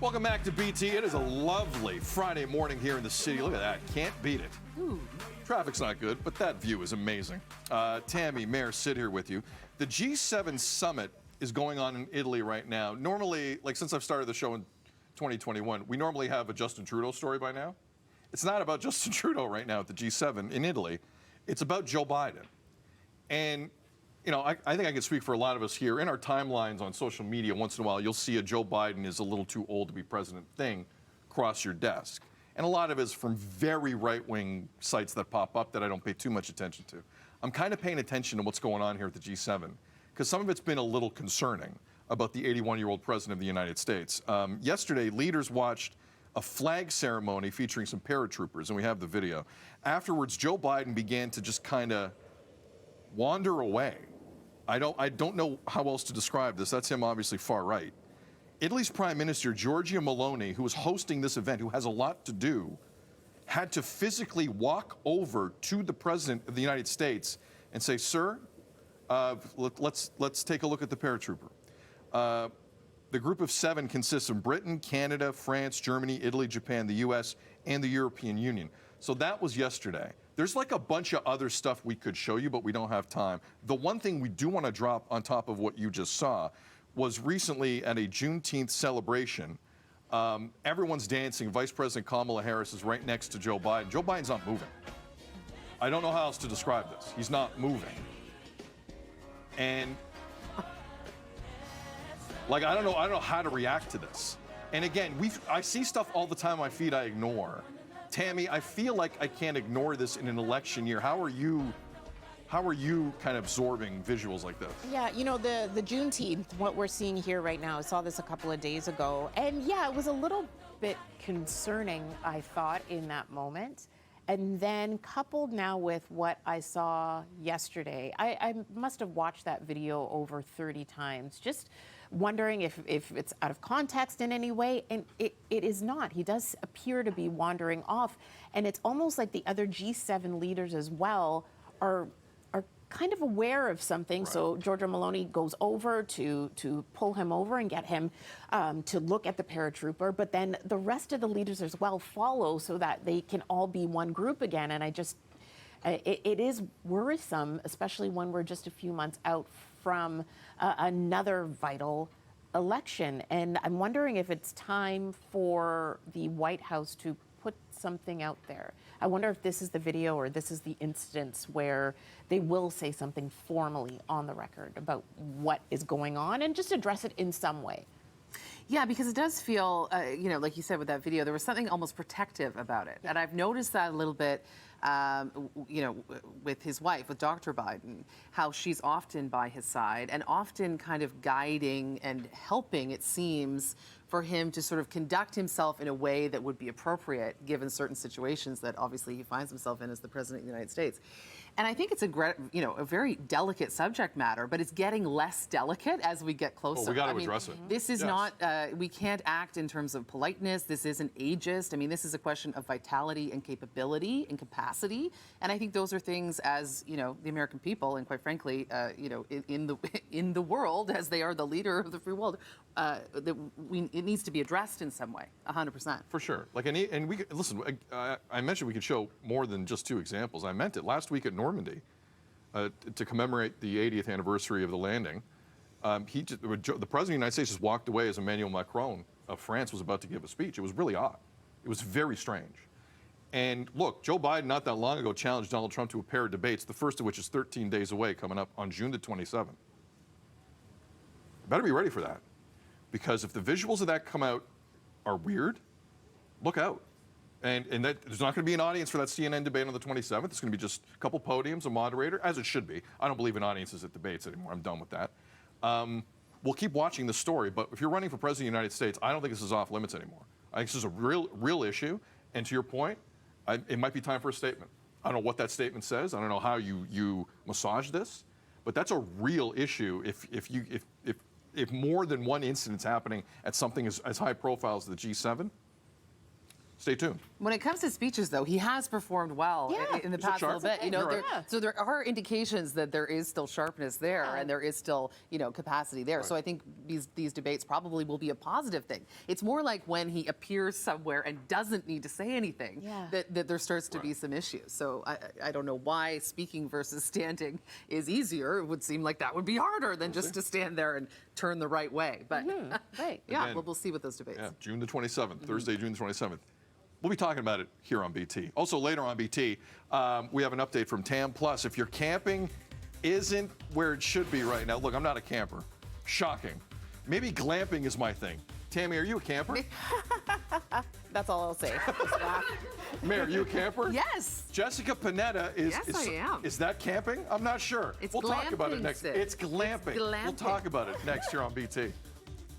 Welcome back to BT. It is a lovely Friday morning here in the city. Look at that. Can't beat it. Ooh. Traffic's not good, but that view is amazing. Tammie, Mayor, Sid here with you. The G7 summit is going on in Italy right now. Normally, like since I've started the show in 2021, we normally have a Justin Trudeau story by now. It's not about Justin Trudeau right now at the G7 in Italy. It's about Joe Biden. And you know, I think I can speak for a lot of us here. In our timelines on social media, once in a while, you'll see a Joe Biden is a little too old to be president thing cross your desk. And a lot of it is from very right-wing sites that pop up that I don't pay too much attention to. I'm kind of paying attention to what's going on here at the G7, because some of it's been a little concerning about the 81-year-old president of the United States. Yesterday, leaders watched a flag ceremony featuring some paratroopers, and we have the video. Afterwards, Joe Biden began to just kind of wander away. I don't know how else to describe this. That's him obviously far right. Italy's Prime Minister, Giorgia Meloni, who was hosting this event, who has a lot to do, had to physically walk over to the President of the United States and say, sir, let's take a look at the paratrooper. The group of 7 consists of Britain, Canada, France, Germany, Italy, Japan, the US, and the European Union. So that was yesterday. There's like a bunch of other stuff we could show you, but we don't have time. The one thing we do want to drop on top of what you just saw was recently at a Juneteenth celebration. Everyone's dancing. Vice President Kamala Harris is right next to Joe Biden. Joe Biden's not moving. I don't know how else to describe this. He's not moving. And like, I don't know how to react to this. And again, I see stuff all the time on my feed I ignore. Tammie, I feel like I can't ignore this in an election year. How are you kind of absorbing visuals like this? Yeah, you know, the Juneteenth, what we're seeing here right now, I saw this a couple of days ago, and yeah, it was a little bit concerning, I thought, in that moment. And then coupled now with what I saw yesterday, I must have watched that video over 30 times, just wondering if it's out of context in any way, and it is not. He does appear to be wandering off, and it's almost like the other G7 leaders as well are kind of aware of something. Right. So Giorgia Meloni goes over to pull him over and get him to look at the paratrooper, but then the rest of the leaders as well follow so that they can all be one group again. And it is worrisome, especially when we're just a few months out from another vital election. And I'm wondering if it's time for the White House to put something out there. I wonder if this is the video or this is the instance where they will say something formally on the record about what is going on and just address it in some way. Yeah, because it does feel, you know, like you said with that video, there was something almost protective about it. And I've noticed that a little bit, you know, with his wife, with Dr. Biden, how she's often by his side and often kind of guiding and helping, it seems, for him to sort of conduct himself in a way that would be appropriate given certain situations that obviously he finds himself in as the President of the United States. And I think it's a very delicate subject matter, but it's getting less delicate as we get closer. Well, we got to address it. This is not, we can't act in terms of politeness. This isn't ageist. I mean, this is a question of vitality and capability and capacity. And I think those are things as, you know, the American people and quite frankly, you know, in the world, as they are the leader of the free world, it needs to be addressed in some way, 100%. For sure. Like, and we listen. I mentioned we could show more than just 2 examples. I meant it last week at Normandy to commemorate the 80th anniversary of the landing. The President of the United States just walked away as Emmanuel Macron of France was about to give a speech. It was really odd. It was very strange. And look, Joe Biden not that long ago challenged Donald Trump to a pair of debates, the first of which is 13 days away, coming up on June the 27th. Better be ready for that. Because if the visuals of that come out are weird, look out. And that there's not going to be an audience for that CNN debate on the 27th. It's going to be just a couple podiums, a moderator, as it should be. I don't believe in audiences at debates anymore. I'm done with that. We'll keep watching the story, but if you're running for President of the United States, I don't think this is off limits anymore. I think this is a real issue. And to your point, it might be time for a statement. I don't know what that statement says. I don't know how you massage this, but that's a real issue if more than one incident's happening at something as high profile as the G7. Stay tuned. When it comes to speeches, though, he has performed well Yeah. in the He's a past little sharp- bit. You know, You're there, right. so there are indications that there is still sharpness there, Yeah. and there is still, you know, capacity there. So I think these debates probably will be a positive thing. It's more like when he appears somewhere and doesn't need to say anything Yeah. that there starts to be some issues. So I don't know why speaking versus standing is easier. It would seem like that would be harder than just to stand there and turn the right way. But Right. yeah, Again, we'll see with those debates. Yeah, June the 27th, Thursday, June the 27th. We'll be talking about it here on BT. Also, later on BT, we have an update from Tam Plus. If your camping isn't where it should be right now, look, I'm not a camper. Shocking. Maybe glamping is my thing. Tammy, are you a camper? That's all I'll say. Just laugh. Mayor, are you a camper? Yes. Jessica Panetta is. Yes, I am. Is that camping? I'm not sure. It's we'll talk about it glamping, next. Sid. It's glamping. It's We'll glamping. talk about it next here on BT.